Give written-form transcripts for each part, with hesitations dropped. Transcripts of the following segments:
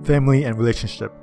Family and relationship.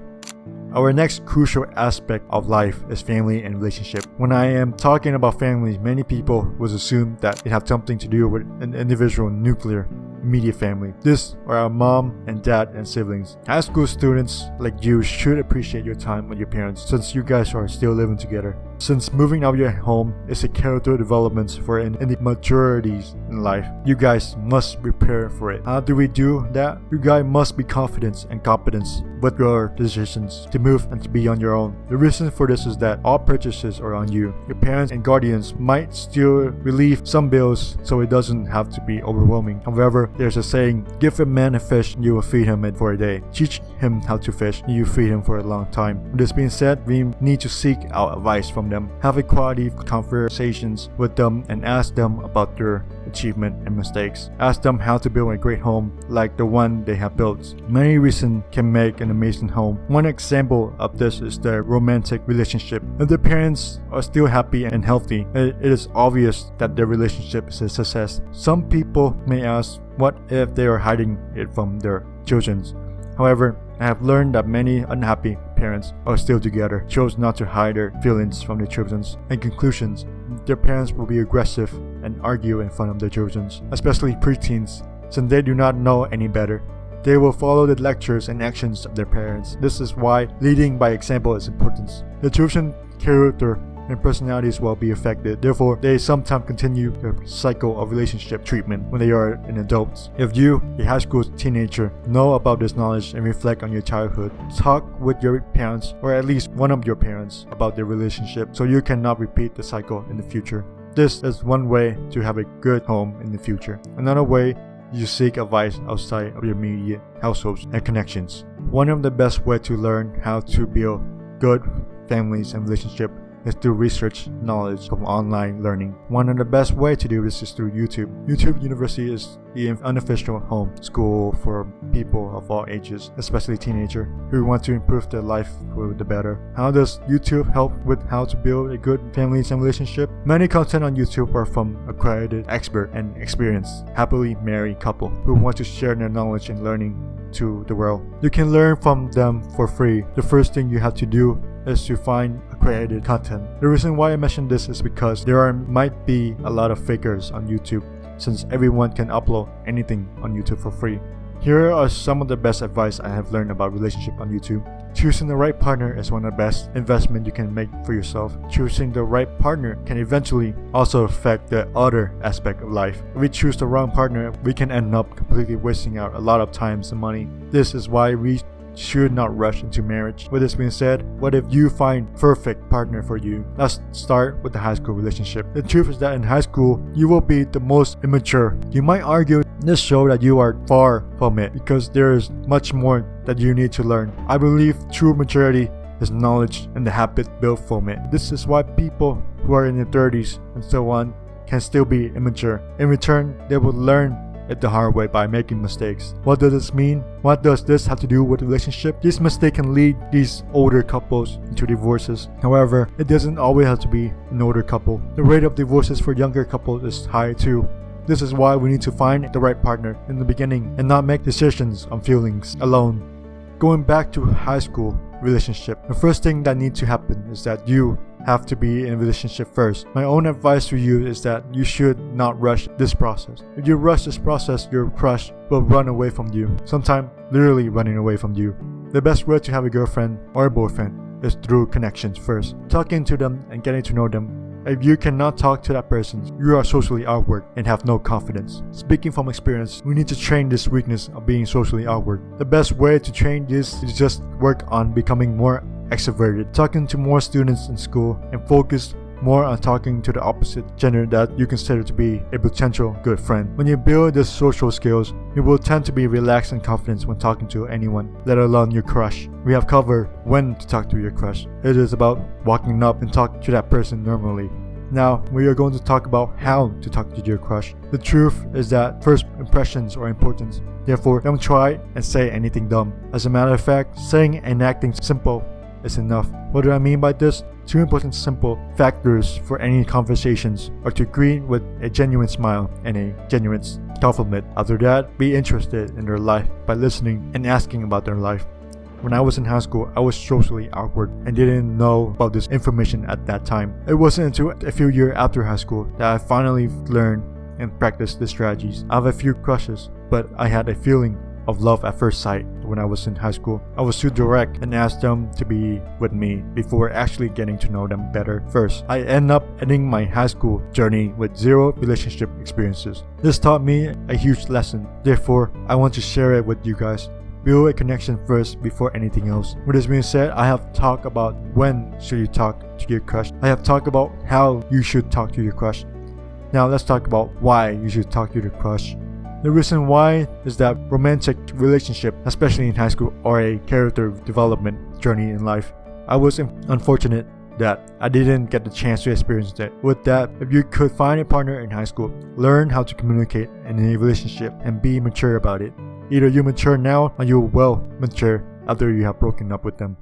Our next crucial aspect of life is family and relationship. When I am talking about family, many people would assume that it has something to do with an individual nuclear immediate family. This are our mom and dad and siblings. High school students like you should appreciate your time with your parents since you guys are still living together. Since moving out of your home is a character development for any maturities in life, you guys must prepare for it. How do we do that? You guys must be confident and competent with your decisions to move and to be on your own. The reason for this is that all purchases are on you. Your parents and guardians might still relieve some bills so it doesn't have to be overwhelming. However, there's a saying, give a man a fish and you will feed him for a day. Teach him how to fish and you feed him for a long time. With this being said, we need to seek out advice from them. Have a quality conversations with them and ask them about their achievement and mistakes. Ask them how to build a great home like the one they have built. Many reasons can make an amazing home. One example of this is their romantic relationship. If the parents are still happy and healthy, it is obvious that their relationship is a success. Some people may ask, what if they are hiding it from their children? However, I have learned that many unhappy parents are still together, chose not to hide their feelings from their children. In conclusions, their parents will be aggressive and argue in front of their children, especially preteens, since they do not know any better. They will follow the lectures and actions of their parents. This is why leading by example is important. The children's character and personalities will be affected. Therefore, they sometimes continue the cycle of relationship treatment when they are an adult. If you, a high school teenager, know about this knowledge and reflect on your childhood, talk with your parents or at least one of your parents about their relationship so you cannot repeat the cycle in the future. This is one way to have a good home in the future. Another way, you seek advice outside of your immediate households and connections. One of the best ways to learn how to build good families and relationships is through research knowledge from online learning. One of the best ways to do this is through YouTube. YouTube University is the unofficial home school for people of all ages, especially teenagers who want to improve their life for the better. How does YouTube help with how to build a good families and relationship? Many content on YouTube are from accredited expert and experienced happily married couple who want to share their knowledge and learning to the world. You can learn from them for free. The first thing you have to do is to find accredited content. The reason why I mention this is because there might be a lot of fakers on YouTube, since everyone can upload anything on YouTube for free. Here are some of the best advice I have learned about relationship on YouTube. Choosing the right partner is one of the best investment you can make for yourself. Choosing the right partner can eventually also affect the other aspect of life. If we choose the wrong partner, we can end up completely wasting out a lot of time and money. This is why we should not rush into marriage. With this being said, what if you find perfect partner for you? Let's start with the high school relationship. The truth is that in high school, you will be the most immature. You might argue this shows that you are far from it because there is much more that you need to learn. I believe true maturity is knowledge and the habit built from it. This is why people who are in their 30s and so on can still be immature. In return, they will learn it the hard way by making mistakes. What does this mean? What does this have to do with relationship? These mistakes can lead these older couples into divorces. However, it doesn't always have to be an older couple. The rate of divorces for younger couples is high too. This is why we need to find the right partner in the beginning and not make decisions on feelings alone. Going back to high school relationship, the first thing that needs to happen is that you have to be in a relationship first. My own advice to you is that you should not rush this process. If you rush this process, your crush will run away from you, sometimes literally running away from you. The best way to have a girlfriend or a boyfriend is through connections first. Talking to them and getting to know them. If you cannot talk to that person, you are socially awkward and have no confidence. Speaking from experience, we need to train this weakness of being socially awkward. The best way to train this is just work on becoming more extroverted, talking to more students in school, and focus more on talking to the opposite gender that you consider to be a potential good friend. When you build these social skills, you will tend to be relaxed and confident when talking to anyone, let alone your crush. We have covered when to talk to your crush. It is about walking up and talk to that person normally. Now, we are going to talk about how to talk to your crush. The truth is that first impressions are important. Therefore, don't try and say anything dumb. As a matter of fact, saying and acting simple is enough. What do I mean by this? Two important simple factors for any conversations are to greet with a genuine smile and a genuine compliment. After that, be interested in their life by listening and asking about their life. When I was in high school, I was socially awkward and didn't know about this information at that time. It wasn't until a few years after high school that I finally learned and practiced the strategies. I have a few crushes, but I had a feeling of love at first sight when I was in high school. I was too direct and asked them to be with me before actually getting to know them better first. I ended up ending my high school journey with 0 relationship experiences. This taught me a huge lesson. Therefore, I want to share it with you guys. Build a connection first before anything else. With this being said, I have talked about when should you talk to your crush. I have talked about how you should talk to your crush. Now let's talk about why you should talk to your crush. The reason why is that romantic relationships, especially in high school, are a character development journey in life. I was unfortunate that I didn't get the chance to experience that. With that, if you could find a partner in high school, learn how to communicate in a relationship and be mature about it. Either you mature now or you will mature after you have broken up with them.